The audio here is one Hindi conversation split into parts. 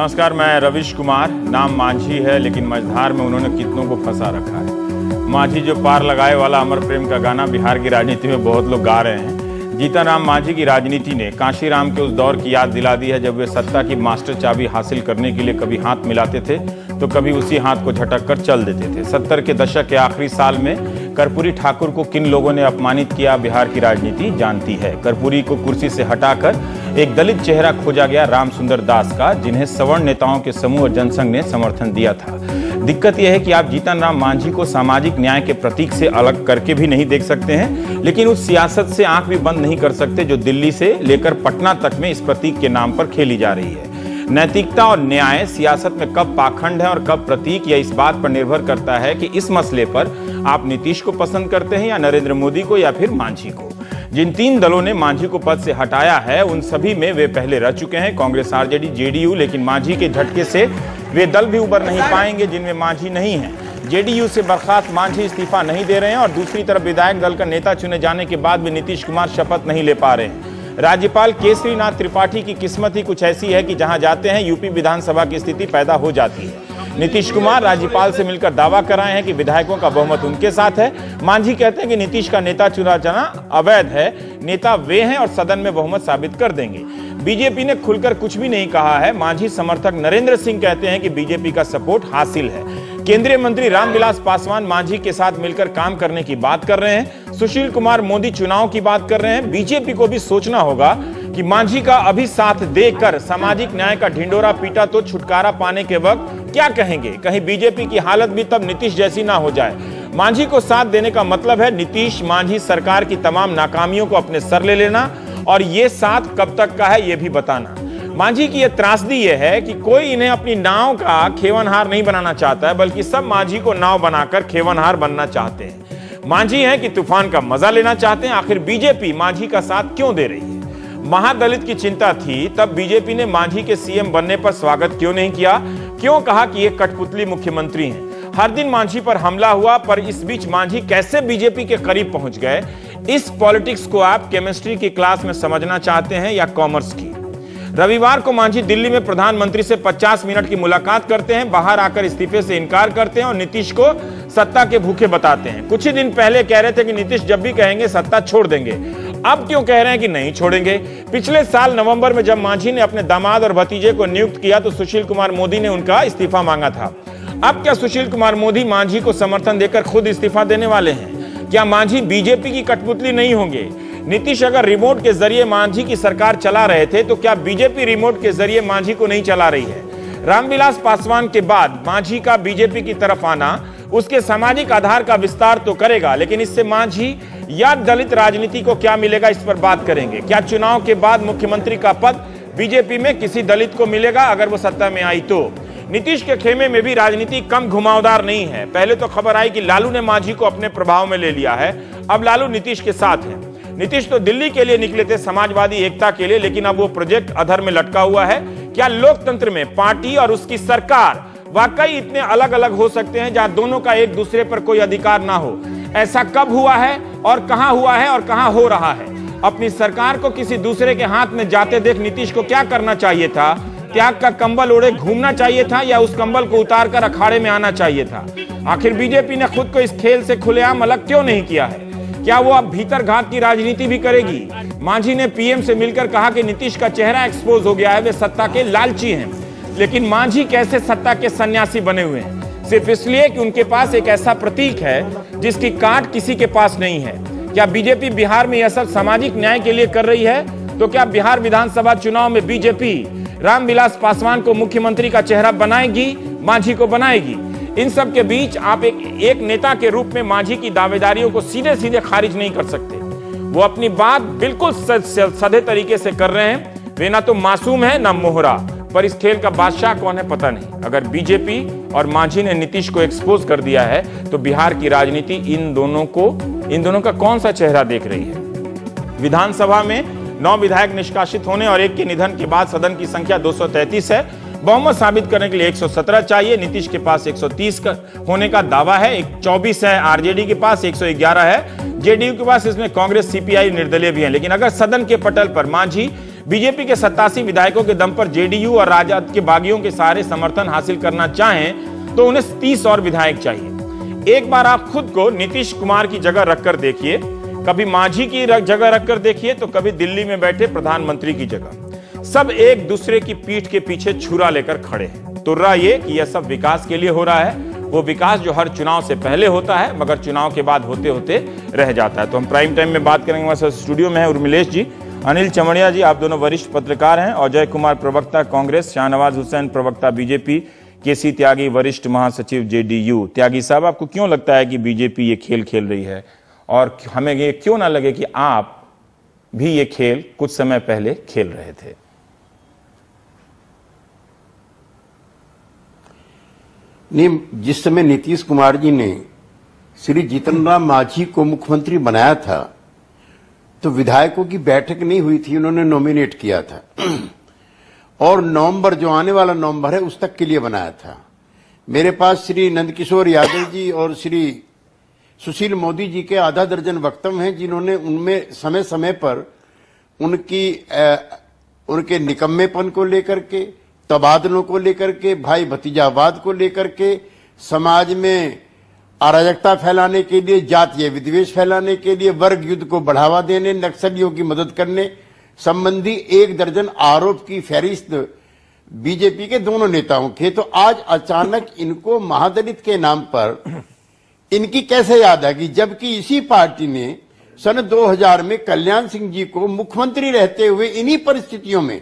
नमस्कार, मैं रविश कुमार। नाम मांझी है, लेकिन मझधार में उन्होंने कितनों को फंसा रखा है। मांझी जो पार लगाए वाला अमर प्रेम का गाना बिहार की राजनीति में बहुत लोग गा रहे हैं। जीतनराम मांझी की राजनीति ने कांशीराम के उस दौर की याद दिला दी है जब वे सत्ता की मास्टर चाबी हासिल करने के लिए कभी हाथ मिलाते थे तो कभी उसी हाथ को झटक कर चल देते थे। 70 के दशक के आखिरी साल में कर्पूरी ठाकुर को किन लोगों ने अपमानित किया, बिहार की राजनीति जानती है। कर्पूरी को कुर्सी से हटाकर एक दलित चेहरा खोजा गया राम सुंदर दास का, जिन्हें सवर्ण नेताओं के समूह और जनसंघ ने समर्थन दिया था। दिक्कत यह है कि आप जीतनराम मांझी को सामाजिक न्याय के प्रतीक से अलग करके भी नहीं देख सकते हैं, लेकिन उस सियासत से आंख भी बंद नहीं कर सकते जो दिल्ली से लेकर पटना तक में इस प्रतीक के नाम पर खेली जा रही है। नैतिकता और न्याय सियासत में कब पाखंड है और कब प्रतीक, यह इस बात पर निर्भर करता है कि इस मसले पर आप नीतीश को पसंद करते हैं या नरेंद्र मोदी को या फिर मांझी को। जिन तीन दलों ने मांझी को पद से हटाया है उन सभी में वे पहले रह चुके हैं, कांग्रेस, आरजेडी, जेडीयू। लेकिन मांझी के झटके से वे दल भी उबर नहीं पाएंगे जिनमें मांझी नहीं है। जेडीयू से बर्खास्त मांझी इस्तीफा नहीं दे रहे हैं और दूसरी तरफ विधायक दल का नेता चुने जाने के बाद भी नीतीश कुमार शपथ नहीं ले पा रहे हैं। राज्यपाल केसरीनाथ त्रिपाठी की किस्मत ही कुछ ऐसी है कि जहां जाते हैं यूपी विधानसभा की स्थिति पैदा हो जाती है। नीतीश कुमार राज्यपाल से मिलकर दावा कराए हैं कि विधायकों का बहुमत उनके साथ है। मांझी कहते हैं कि नीतीश का नेता चुना जाना अवैध है, नेता वे हैं और सदन में बहुमत साबित कर देंगे। बीजेपी ने खुलकर कुछ भी नहीं कहा है। मांझी समर्थक नरेंद्र सिंह कहते हैं कि बीजेपी का सपोर्ट हासिल है। केंद्रीय मंत्री रामविलास पासवान मांझी के साथ मिलकर काम करने की बात कर रहे हैं। सुशील कुमार मोदी चुनाव की बात कर रहे हैं। बीजेपी को भी सोचना होगा कि मांझी का अभी साथ देकर सामाजिक न्याय का ढिंडोरा पीटा तो छुटकारा पाने के वक्त क्या कहेंगे। कहीं बीजेपी की हालत भी तब नीतीश जैसी ना हो जाए। मांझी को साथ देने का मतलब है नीतीश मांझी सरकार की तमाम नाकामियों को अपने सर ले लेना, और ये साथ कब तक का है ये भी बताना। मांझी की यह त्रासदी यह है कि कोई इन्हें अपनी नाव का खेवनहार नहीं बनाना चाहता है, बल्कि सब मांझी को नाव बनाकर खेवनहार बनना चाहते हैं। मांझी हैं कि तूफान का मजा लेना चाहते हैं। आखिर बीजेपी मांझी का साथ क्यों दे रही है? महादलित की चिंता थी तब बीजेपी ने मांझी के सीएम बनने पर स्वागत क्यों नहीं किया? क्यों कहा कि ये कठपुतली मुख्यमंत्री हैं? हर दिन मांझी पर हमला हुआ, पर इस बीच मांझी कैसे बीजेपी के करीब पहुंच गए? इस पॉलिटिक्स को आप केमिस्ट्री की क्लास में समझना चाहते हैं या कॉमर्स की? रविवार को मांझी दिल्ली में प्रधानमंत्री से 50 मिनट की मुलाकात करते हैं, बाहर आकर इस्तीफे से इनकार करते हैं और नीतीश को सत्ता के भूखे बताते हैं। कुछ ही दिन पहले कह रहे थे कि नीतीश जब भी कहेंगे सत्ता छोड़ देंगे। अब क्यों कह रहे हैं कि नहीं छोड़ेंगे? पिछले साल नवंबर में जब मांझी ने अपने दामाद और भतीजे को नियुक्त किया तो सुशील कुमार मोदी ने उनका इस्तीफा मांगा था। अब क्या सुशील कुमार मोदी मांझी को समर्थन देकर खुद इस्तीफा देने वाले हैं? क्या मांझी बीजेपी की कठपुतली नहीं होंगे? नीतीश अगर रिमोट के जरिए मांझी की सरकार चला रहे थे तो क्या बीजेपी रिमोट के जरिए मांझी को नहीं चला रही है? रामविलास पासवान के बाद मांझी का बीजेपी की तरफ आना उसके सामाजिक आधार का विस्तार तो करेगा, लेकिन इससे मांझी या दलित राजनीति को क्या मिलेगा, इस पर बात करेंगे। क्या चुनाव के बाद मुख्यमंत्री का पद बीजेपी में किसी दलित को मिलेगा अगर वो सत्ता में आई तो? नीतीश के खेमे में भी राजनीति कम घुमावदार नहीं है। पहले तो खबर आई कि लालू ने मांझी को अपने प्रभाव में ले लिया है। अब लालू नीतीश के साथ है। नीतीश तो दिल्ली के लिए निकले थे, समाजवादी एकता के लिए, लेकिन अब वो प्रोजेक्ट अधर में लटका हुआ है। क्या लोकतंत्र में पार्टी और उसकी सरकार वाकई इतने अलग अलग हो सकते हैं जहां दोनों का एक दूसरे पर कोई अधिकार ना हो? ऐसा कब हुआ है और कहां हुआ है और कहां हो रहा है? अपनी सरकार को किसी दूसरे के हाथ में जाते देख नीतीश को क्या करना चाहिए था? त्याग का कंबल ओढ़े घूमना चाहिए था या उस कंबल को उतारकर अखाड़े में आना चाहिए था? आखिर बीजेपी ने खुद को इस खेल से खुलेआम अलग क्यों नहीं किया है? क्या वो अब भीतर घात की राजनीति भी करेगी? मांझी ने पीएम से मिलकर कहा कि नीतीश का चेहरा एक्सपोज हो गया है, वे सत्ता के लालची हैं। लेकिन मांझी कैसे सत्ता के सन्यासी बने हुए हैं? सिर्फ इसलिए कि उनके पास एक ऐसा प्रतीक है जिसकी काट किसी के पास नहीं है। क्या बीजेपी बिहार में यह सब सामाजिक न्याय के लिए कर रही है? तो क्या बिहार विधानसभा चुनाव में बीजेपी रामविलास पासवान को मुख्यमंत्री का चेहरा बनाएगी, मांझी को बनाएगी? इन सब के बीच आप एक नेता के रूप में मांझी की दावेदारियों को सीधे सीधे खारिज नहीं कर सकते। वो अपनी बात बिल्कुल सधे तरीके से कर रहे हैं। वे ना तो मासूम है ना मोहरा, पर इस खेल का बादशाह कौन है पता नहीं। अगर बीजेपी और मांझी ने नीतीश को एक्सपोज कर दिया है तो बिहार की राजनीति इन दोनों का कौन सा चेहरा देख रही है? विधानसभा में 9 विधायक निष्कासित होने और एक के निधन के बाद सदन की संख्या 233 है। बहुमत साबित करने के लिए 117 चाहिए। नीतीश के पास 130 होने का दावा है, 24 है आरजेडी के पास, 111 है जेडीयू के पास। इसमें कांग्रेस, सीपीआई, निर्दलीय भी है। लेकिन अगर सदन के पटल पर मांझी बीजेपी के 87 विधायकों के दम पर जेडीयू और राजद के बागियों के सहारे समर्थन हासिल करना चाहें तो उन्हें 30 और विधायक चाहिए। एक बार आप खुद को नीतीश कुमार की जगह रखकर देखिए, कभी मांझी की जगह रखकर देखिए तो कभी दिल्ली में बैठे प्रधानमंत्री की जगह। सब एक दूसरे की पीठ के पीछे छुरा लेकर खड़े हैं। तुर्रा ये कि यह सब विकास के लिए हो रहा है, वो विकास जो हर चुनाव से पहले होता है मगर चुनाव के बाद होते होते रह जाता है। तो हम प्राइम टाइम में बात करेंगे। हमारे स्टूडियो में है उर्मिलेश जी, अनिल चमड़िया जी, आप दोनों वरिष्ठ पत्रकार हैं, अजय कुमार प्रवक्ता कांग्रेस, शाहनवाज हुसैन प्रवक्ता बीजेपी, केसी त्यागी वरिष्ठ महासचिव जेडीयू। त्यागी साहब, आपको क्यों लगता है कि बीजेपी ये खेल खेल रही है और हमें ये क्यों ना लगे कि आप भी ये खेल कुछ समय पहले खेल रहे थे? नहीं, जिस समय नीतीश कुमार जी ने श्री जीतन राम मांझी को मुख्यमंत्री बनाया था तो विधायकों की बैठक नहीं हुई थी, उन्होंने नॉमिनेट किया था और नवंबर, जो आने वाला नवंबर है, उस तक के लिए बनाया था। मेरे पास श्री नंदकिशोर यादव जी और श्री सुशील मोदी जी के आधा दर्जन वक्तव्य हैं जिन्होंने उनमें समय समय पर उनके निकम्मेपन को लेकर के, तबादलों को लेकर के, भाई भतीजावाद को लेकर के, समाज में अराजकता फैलाने के लिए, जातीय विद्वेष फैलाने के लिए, वर्ग युद्ध को बढ़ावा देने, नक्सलियों की मदद करने संबंधी 1 दर्जन आरोप की फहरिस्त बीजेपी के दोनों नेताओं के। तो आज अचानक इनको महादलित के नाम पर इनकी कैसे याद आ गई, जबकि इसी पार्टी ने सन 2000 में कल्याण सिंह जी को मुख्यमंत्री रहते हुए इन्हीं परिस्थितियों में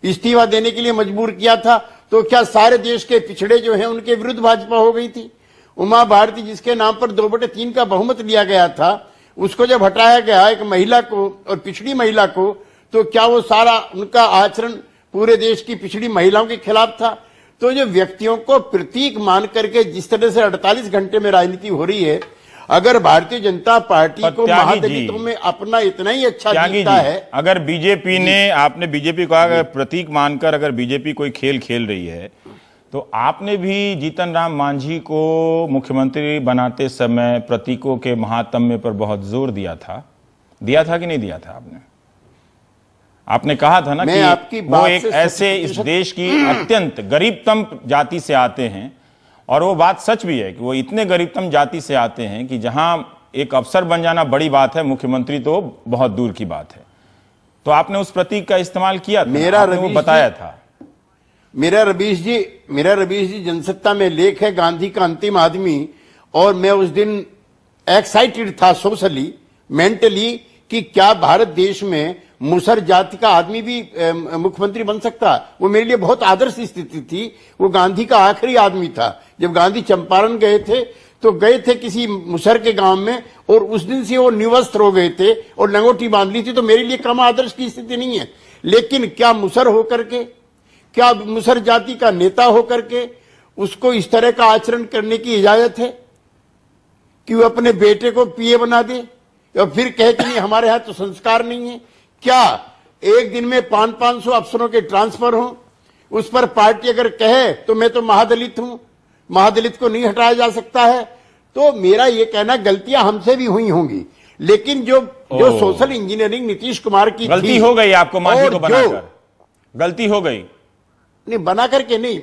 इस्तीफा देने के लिए मजबूर किया था। तो क्या सारे देश के पिछड़े जो हैं उनके विरुद्ध भाजपा हो गई थी? उमा भारती, जिसके नाम पर 2/3 का बहुमत लिया गया था, उसको जब हटाया गया एक महिला को और पिछड़ी महिला को, तो क्या वो सारा उनका आचरण पूरे देश की पिछड़ी महिलाओं के खिलाफ था? तो जो व्यक्तियों को प्रतीक मान करके जिस तरह से 48 घंटे में राजनीति हो रही है, अगर भारतीय जनता पार्टी को महादलितों में अपना इतना ही अच्छा दिखता है, अगर बीजेपी ने, आपने बीजेपी को अगर प्रतीक मानकर अगर बीजेपी कोई खेल खेल रही है तो आपने भी जीतन राम मांझी को मुख्यमंत्री बनाते समय प्रतीकों के महात्म्य पर बहुत जोर दिया था कि नहीं दिया था? आपने कहा था ना कि वो एक ऐसे इस देश की अत्यंत गरीबतम जाति से आते हैं, और वो बात सच भी है कि वो इतने गरीबतम जाति से आते हैं कि जहां एक अफसर बन जाना बड़ी बात है, मुख्यमंत्री तो बहुत दूर की बात है। तो आपने उस प्रतीक का इस्तेमाल किया था, आपने वो बताया था। मेरा रवीश जी जनसत्ता में लेख है गांधी का अंतिम आदमी, और मैं उस दिन एक्साइटेड था सोशली, मेंटली, कि क्या भारत देश में मुसर जाति का आदमी भी मुख्यमंत्री बन सकता। वो मेरे लिए बहुत आदर्श स्थिति थी। वो गांधी का आखिरी आदमी था। जब गांधी चंपारण गए थे तो गए थे किसी मुसर के गांव में, और उस दिन से वो निवस्त्र हो गए थे और लंगोटी बांध ली थी। तो मेरे लिए कम आदर्श की स्थिति नहीं है। लेकिन क्या मुसर होकर के, क्या मुसर जाति का नेता होकर के उसको इस तरह का आचरण करने की इजाजत है कि वो अपने बेटे को पीए बना दे और फिर कहे कि नहीं हमारे यहां तो संस्कार नहीं है? क्या एक दिन में 500-500 अफसरों के ट्रांसफर हो, उस पर पार्टी अगर कहे तो मैं तो महादलित हूं, महादलित को नहीं हटाया जा सकता है? तो मेरा यह कहना, गलतियां हमसे भी हुई होंगी, लेकिन जो सोशल इंजीनियरिंग नीतीश कुमार की गलती हो गई, आपको मांझी को बनाकर गलती हो गई। नहीं, बना करके नहीं,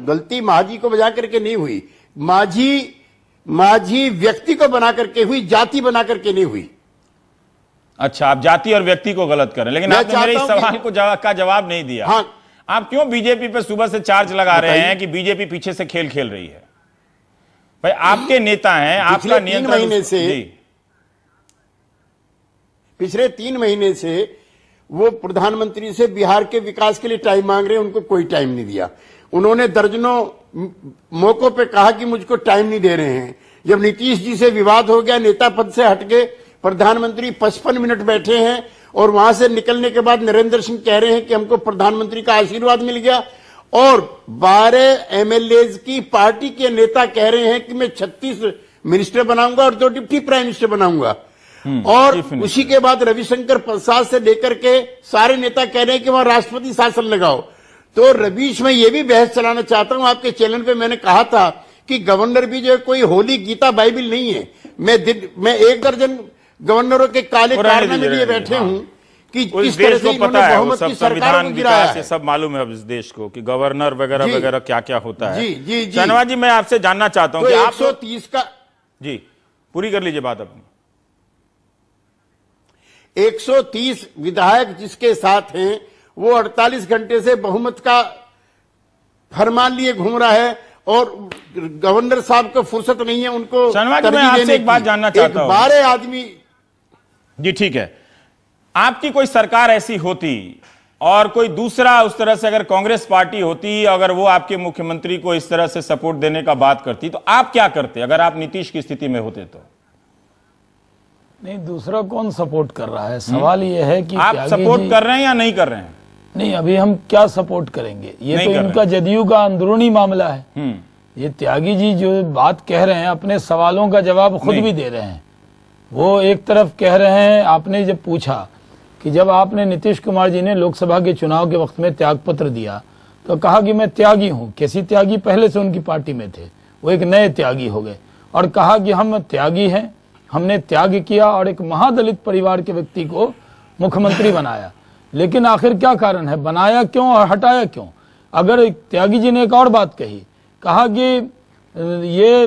गलती मांझी को बजा करके नहीं हुई। मांझी व्यक्ति को बना करके हुई, जाति बना करके नहीं हुई। अच्छा, आप जाति और व्यक्ति को गलत करें, लेकिन आपने मेरे इस सवाल का जवाब नहीं दिया। हाँ, आप क्यों बीजेपी पे सुबह से चार्ज लगा रहे हैं कि बीजेपी पीछे से खेल खेल रही है? भाई आपके नेता हैं, आपका नियंत्रण पिछले 3 महीने से वो प्रधानमंत्री से बिहार के विकास के लिए टाइम मांग रहे हैं, उनको कोई टाइम नहीं दिया। उन्होंने दर्जनों मौकों पे कहा कि मुझको टाइम नहीं दे रहे हैं। जब नीतीश जी से विवाद हो गया, नेता पद से हट गए, प्रधानमंत्री 55 मिनट बैठे हैं, और वहां से निकलने के बाद नरेंद्र सिंह कह रहे हैं कि हमको प्रधानमंत्री का आशीर्वाद मिल गया, और 12 एमएलए की पार्टी के नेता कह रहे हैं कि मैं 36 मिनिस्टर बनाऊंगा और 2 डिप्टी प्राइम मिनिस्टर बनाऊंगा। और उसी के बाद रविशंकर प्रसाद से लेकर के सारे नेता कह रहे हैं कि वहां राष्ट्रपति शासन लगाओ। तो रवीश, मैं ये भी बहस चलाना चाहता हूं, आपके चैनल पे मैंने कहा था कि गवर्नर भी जो कोई होली गीता बाइबिल नहीं है। मैं 1 दर्जन गवर्नरों के काले कारनामे लिए बैठे हूं कि उस किस तरह देश से को इन्होंने पता है, वो बहुमत सब की सरकार संविधान को गिराया विकास ये है। सब मालूम है अब इस देश को कि गवर्नर वगैरह जी। वगैरह क्या क्या होता है। जी जी जी। शाहनवाज जी, मैं आपसे जानना चाहता हूं तो कि आप 130 का जी पूरी कर लीजिए बात अपनी। 130 विधायक जिसके साथ हैं वो 48 घंटे से बहुमत का फरमान लिए घूम रहा है और गवर्नर साहब को फुर्सत नहीं है उनको शाहनवाज जी, मैं तरजीह आपसे देने एक बात की। जानना चाहता हूं। 12 आदमी जी ठीक है, आपकी कोई सरकार ऐसी होती और कोई दूसरा उस तरह से अगर कांग्रेस पार्टी होती, अगर वो आपके मुख्यमंत्री को इस तरह से सपोर्ट देने का बात करती, तो आप क्या करते अगर आप नीतीश की स्थिति में होते तो? नहीं, दूसरा कौन सपोर्ट कर रहा है? सवाल ये है कि आप सपोर्ट कर रहे हैं या नहीं कर रहे हैं? नहीं, अभी हम क्या सपोर्ट करेंगे, ये नहीं तो कर इनका जदयू का अंदरूनी मामला है। ये त्यागी जी जो बात कह रहे हैं अपने सवालों का जवाब खुद भी दे रहे हैं। वो एक तरफ कह रहे हैं, आपने जब पूछा कि जब आपने नीतीश कुमार जी ने लोकसभा के चुनाव के वक्त में त्याग पत्र दिया तो कहा कि मैं त्यागी हूं। किसी त्यागी पहले से उनकी पार्टी में थे, वो एक नए त्यागी हो गए और कहा कि हम त्यागी हैं, हमने त्याग किया और एक महादलित परिवार के व्यक्ति को मुख्यमंत्री बनाया। लेकिन आखिर क्या कारण है, बनाया क्यों और हटाया क्यों? अगर त्यागी जी ने एक और बात कही, कहा कि ये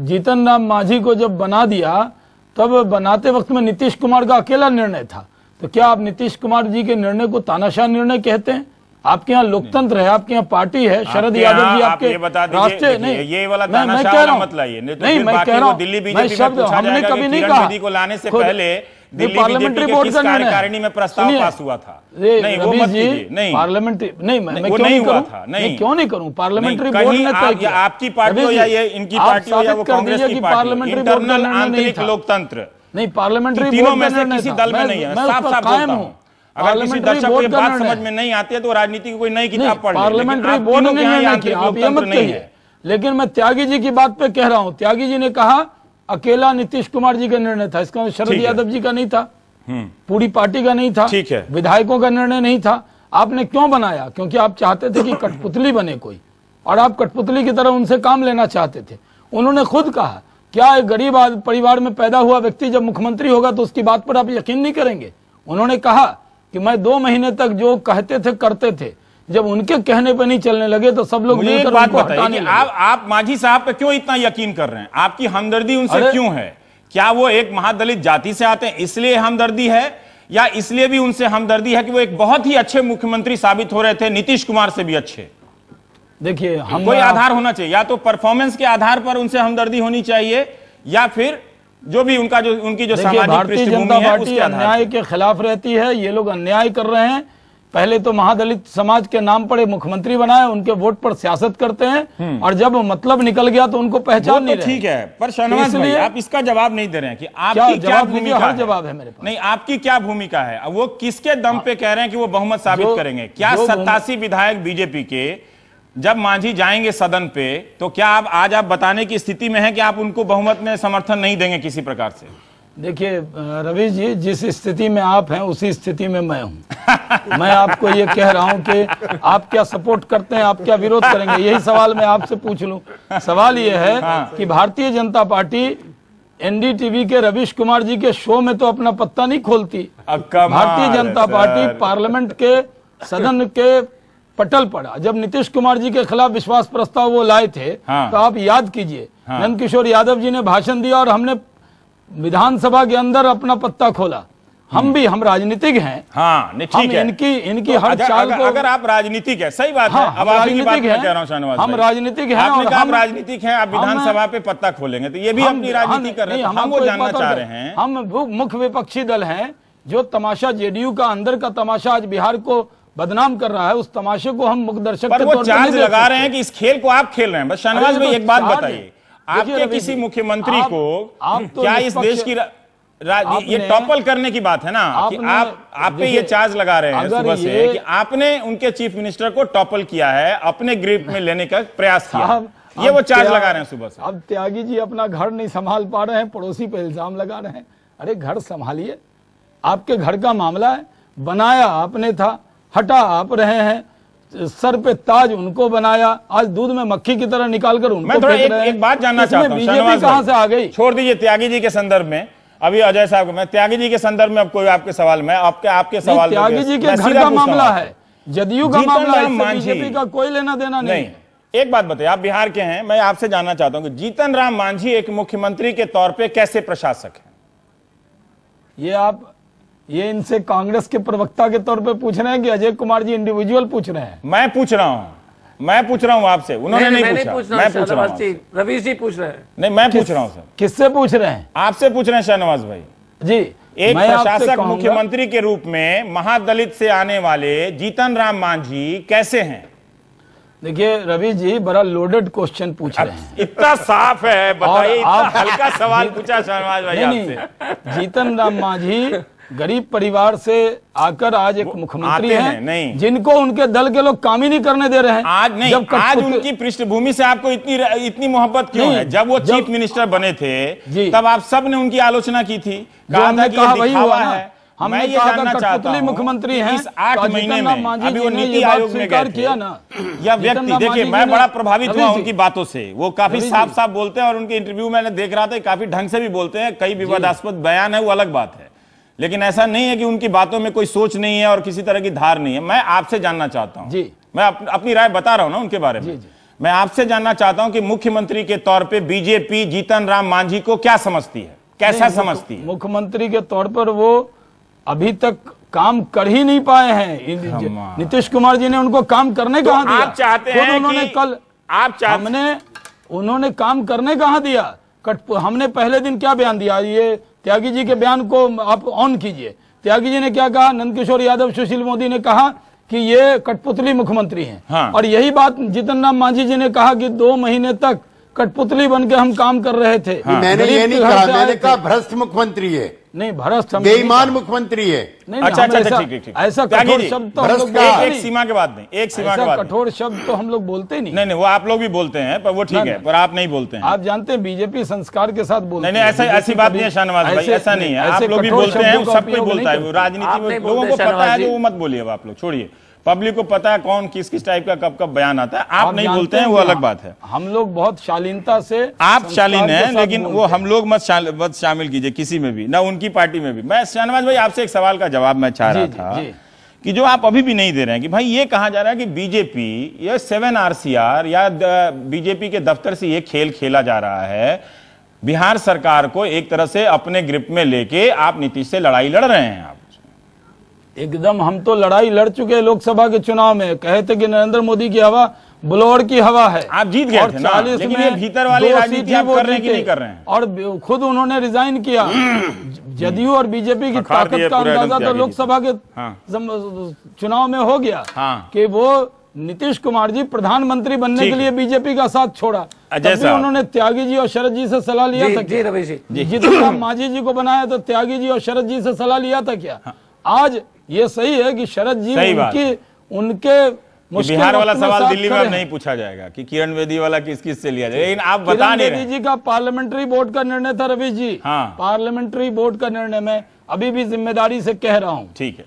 जीतन राम मांझी को जब बना दिया तब बनाते वक्त में नीतीश कुमार का अकेला निर्णय था। तो क्या आप नीतीश कुमार जी के निर्णय को तानाशाह निर्णय कहते हैं? आपके यहाँ लोकतंत्र है, आपके यहाँ पार्टी है, शरद यादव जी आपके राष्ट्रीय नहीं, ये वाला मैं कह रहा हूँ मत लाइए, नहीं, मैं कह रहा हूँ दिल्ली मैं बीजेपी शब्द हमने कभी नहीं कहा। को लाने से पहले दिल्ली पार्लियामेंट्री बीजेपी बोर्ड के का किस निर्णय कार्यकारिणी में प्रस्ताव पास हुआ था? नहीं, वो मत कीजिए। नहीं, पार्लियामेंट्री नहीं, मैं वो क्यों नहीं हुआ करूं? था। नहीं, क्यों नहीं करूं? पार्लियामेंट्री नहीं, बोर्ड ने तय किया। आपकी पार्टी हो या ये इनकी पार्टी हो या वो कांग्रेस की पार्टी, इंटरनल आंतरिक लोकतंत्र नहीं, पार्लियामेंट्री तीनों बोर्ड में का से निर्णय किसी था। दल में नहीं है। मैं साफ उस साफ पर कायम बोलता हूं। हूं। अगर किसी दर्शक को ये बात समझ में नहीं आती है तो राजनीति की कोई नई किताब पढ़ ले। पार्लियामेंट्री बोर्ड ने निर्णय किया, आप ये मत कहिए। लेकिन मैं त्यागी जी की बात पे कह रहा हूं, त्यागी जी ने कहा अकेला नीतीश कुमार जी का निर्णय था, इसका शरद यादव जी का नहीं था, पूरी पार्टी का नहीं था, ठीक है, विधायकों का निर्णय नहीं था। आपने क्यों बनाया? क्योंकि आप चाहते थे कि कठपुतली बने कोई, और आप कठपुतली की तरह उनसे काम लेना चाहते थे। उन्होंने खुद कहा, क्या एक गरीब परिवार में पैदा हुआ व्यक्ति जब मुख्यमंत्री होगा तो उसकी बात पर आप यकीन नहीं करेंगे? उन्होंने कहा कि मैं 2 महीने तक जो कहते थे करते थे, जब उनके कहने पे नहीं चलने लगे तो सब लोग मुझे एक बात बताइए कि आप मांझी साहब पे क्यों इतना यकीन कर रहे हैं? आपकी हमदर्दी उनसे क्यों है? क्या वो एक महादलित जाति से आते हैं इसलिए हमदर्दी है, या इसलिए भी उनसे हमदर्दी है कि वो एक बहुत ही अच्छे मुख्यमंत्री साबित हो रहे थे, नीतीश कुमार से भी अच्छे? देखिए, हम कोई आधार होना चाहिए, या तो परफॉर्मेंस के आधार पर उनसे हमदर्दी होनी चाहिए, या फिर जो भी उनकी जो सामाजिक भारतीय जनता पृष्ठभूमि है पार्टी अन्याय के खिलाफ रहती है। ये लोग अन्याय कर रहे हैं। पहले तो महादलित समाज के नाम पर मुख्यमंत्री बनाए, उनके वोट पर सियासत करते हैं, और जब मतलब निकल गया तो उनको पहचान नहीं रहे। ठीक है, पर शाहनवाज भाई आप इसका जवाब नहीं दे रहे हैं कि आपकी क्या भूमिका है? जवाब है मेरे पास। नहीं, आपकी क्या भूमिका है? वो किसके दम पे कह रहे हैं कि वो बहुमत साबित करेंगे? क्या 87 विधायक बीजेपी के जब मांझी जाएंगे सदन पे तो क्या आज आप बताने की स्थिति में हैं कि आप उनको बहुमत में समर्थन नहीं देंगे किसी प्रकार से? देखिए रवि जी, जिस स्थिति में आप हैं उसी स्थिति में मैं हूं। मैं आपको ये कह रहा हूं कि आप क्या सपोर्ट करते हैं, आप क्या विरोध करेंगे, यही सवाल मैं आपसे पूछ लूं। सवाल ये है कि भारतीय जनता पार्टी एनडीटीवी के रवीश कुमार जी के शो में तो अपना पत्ता नहीं खोलती। भारतीय जनता पार्टी पार्लियामेंट के सदन के पटल पड़ा जब नीतीश कुमार जी के खिलाफ विश्वास प्रस्ताव वो लाए थे। तो आप याद कीजिए, नंद किशोर यादव जी ने भाषण दिया और हमने विधानसभा के अंदर अपना पत्ता खोला। हम राजनीतिक हैं। हाँ, ठीक है। इनकी हर चाल को, अगर आप राजनीतिक है, सही बात है। अब राजनीतिक है, कह रहा हूं शाहनवाज, हम राजनीतिक हैं। आपने कहा हम राजनीतिक हैं, आप विधानसभा पे पत्ता खोलेंगे तो ये भी अपनी राजनीति कर रहे हैं। हम वो जानना चाह रहे हैं। हम मुख्य विपक्षी दल हैं। जो तमाशा जेडीयू का अंदर का तमाशा आज बिहार को बदनाम कर रहा है, उस तमाशे को हम मुख्य दर्शक पर वो चार्ज लगा रहे हैं कि इस खेल को आप खेल रहे हैं। बस शाहनवाज भाई एक बात बताइए, आपके किसी मुख्यमंत्री को क्या इस देश की ये टॉपल करने की बात है ना कि आप पे ये चार्ज लगा रहे हैं सुबह से कि आपने उनके चीफ मिनिस्टर को टॉपल किया है, अपने ग्रिप में लेने का प्रयास किया, ये वो चार्ज लगा रहे हैं सुबह से। अब त्यागी जी अपना घर नहीं संभाल पा रहे हैं, पड़ोसी पे इल्जाम लगा रहे हैं। अरे घर संभालिए, आपके घर का मामला है। बनाया आपने था, हटा आप रहे हैं। सर पे ताज उनको बनाया, आज दूध में मक्खी की तरह निकाल कर उनको मैं थोड़ा एक बात जानना चाहता हूं, बीजेपी कहां से आ गई? छोड़ दीजिए त्यागी जी के संदर्भ में। अभी अजय साहब को मैं त्यागी जी के संदर्भ में अब कोई आपके सवाल में आपके सवाल त्यागी जी के घर का मामला है, जदयू का मामला है, बीजेपी का कोई लेना देना नहीं। एक बात बताइए, आप बिहार के हैं, मैं आपसे जानना चाहता हूं कि जीतन राम मांझी एक मुख्यमंत्री के तौर पे कैसे प्रशासक हैं? ये इनसे कांग्रेस के प्रवक्ता के तौर पे पूछ रहे हैं कि अजय कुमार जी इंडिविजुअल पूछ रहे हैं? मैं पूछ रहा हूं आपसे, उन्होंने नहीं पूछा। मैं पूछ रहा हूं, रवि जी पूछ रहे हैं। नहीं, मैं पूछ रहा हूं सर। किससे पूछ रहे हैं? आपसे पूछ रहे हैं शाहनवाज भाई जी। एक प्रशासक मुख्यमंत्री के रूप में महादलित से आने वाले जीतन राम मांझी कैसे हैं? देखिए रवि जी, बड़ा लोडेड क्वेश्चन पूछ रहे हैं। इतना साफ है, बताइए, इतना हल्का सवाल पूछा शाहनवाज भाई आपसे। जीतन राम मांझी गरीब परिवार से आकर आज एक मुख्यमंत्री हैं, नहीं, जिनको उनके दल के लोग काम ही नहीं करने दे रहे हैं। आज नहीं, आज उनकी पृष्ठभूमि से आपको इतनी मोहब्बत क्यों है? जब वो चीफ मिनिस्टर बने थे तब आप सब ने उनकी आलोचना की थी, कहा था कि ये दिखावा है। हमने ये जानना चाहता हूं, मुख्यमंत्री हैं, इस 8 महीने में अभी वो नीति आयोग में गए थे ना, या व्यक्ति, देखिए मैं बड़ा प्रभावित हुआ उनकी बातों से। वो काफी साफ साफ बोलते हैं और उनके इंटरव्यू मैंने देख रहा था, काफी ढंग से भी बोलते हैं। कई विवादास्पद बयान है, वो अलग बात है, लेकिन ऐसा नहीं है कि उनकी बातों में कोई सोच नहीं है और किसी तरह की धार नहीं है। मैं आपसे जानना चाहता हूं, मैं अपनी राय बता रहा हूं ना उनके बारे में। मैं आपसे जानना चाहता हूं कि मुख्यमंत्री के तौर पे बीजेपी जीतन राम मांझी को क्या समझती है, कैसा समझती है? मुख्यमंत्री के तौर पर वो अभी तक काम कर ही नहीं पाए हैं। नीतीश कुमार जी ने उनको काम करने कहाँ दिया? आप चाहते हैं उन्होंने कल उन्होंने काम करने कहाँ दिया? हमने पहले दिन क्या बयान दिया? ये त्यागी जी के बयान को आप ऑन कीजिए। त्यागी जी ने क्या कहा? नंदकिशोर यादव, सुशील मोदी ने कहा कि ये कठपुतली मुख्यमंत्री हैं। हाँ। और यही बात जीतन राम मांझी जी ने कहा कि 2 महीने तक कठपुतली बन के हम काम कर रहे थे। हाँ। मैंने ये नहीं कहा, मैंने कहा भ्रष्ट मुख्यमंत्री है। नहीं, भ्रष्ट बेईमान मुख्यमंत्री है। अच्छा, ठीक। ऐसा कठोर शब्द तो हम लोग एक सीमा के बाद नहीं, एक सीमा के बाद कठोर शब्द तो हम लोग बोलते नहीं। नहीं, वो आप लोग भी बोलते हैं, पर वो ठीक है, पर आप नहीं बोलते हैं। आप जानते हैं बीजेपी संस्कार के साथ बोलते हैं। नहीं, ऐसी बात नहीं है शाहनवाज भाई, ऐसा नहीं है। आप लोग भी बोलते हैं, सब कोई बोलता है, राजनीति में लोगों को पता है, वो मत बोलिए। आप लोग छोड़िए, पब्लिक को पता है कौन किस टाइप का कब बयान आता है। आप नहीं बोलते हैं, वो अलग बात है। हम लोग बहुत शालीनता से, आप शालीन हैं, लेकिन वो हम लोग मत शामिल कीजिए किसी में भी, ना उनकी पार्टी में भी। मैं शाहनवाज भाई आपसे एक सवाल का जवाब मैं चाह रहा था कि जो आप अभी भी नहीं दे रहे हैं कि भाई ये कहा जा रहा है कि बीजेपी ये 7 RCR या बीजेपी के दफ्तर से ये खेल खेला जा रहा है, बिहार सरकार को एक तरह से अपने ग्रिप में लेके आप नीतीश से लड़ाई लड़ रहे हैं। आप एकदम, हम तो लड़ाई लड़ चुके लोकसभा के चुनाव में। कहे थे कि नरेंद्र मोदी की हवा ब्लोअर की हवा है। आप जीत गए थे ना, लेकिन ये भीतर वाली राजनीति आप कर रहे हैं कि नहीं कर रहे हैं? और खुद उन्होंने रिजाइन किया। जदयू और बीजेपी की ताकत का अंदाजा तो लोकसभा के चुनाव में हो गया कि वो नीतीश कुमार जी प्रधानमंत्री बनने के लिए बीजेपी का साथ छोड़ा। तभी उन्होंने त्यागी जी और शरद जी से सलाह लिया था। जीतन राम मांझी जी को बनाया तो त्यागी जी और शरद जी से सलाह लिया था क्या? आज ये सही है कि शरद जी उनके बिहार वाला सवाल दिल्ली में नहीं पूछा जाएगा कि किरण बेदी वाला किस से लिया जाए, लेकिन आप बता नहीं रहे। किरण बेदी जी का पार्लियामेंट्री बोर्ड का निर्णय था रवि जी। हाँ। पार्लियामेंट्री बोर्ड का निर्णय में अभी भी जिम्मेदारी से कह रहा हूँ। ठीक है।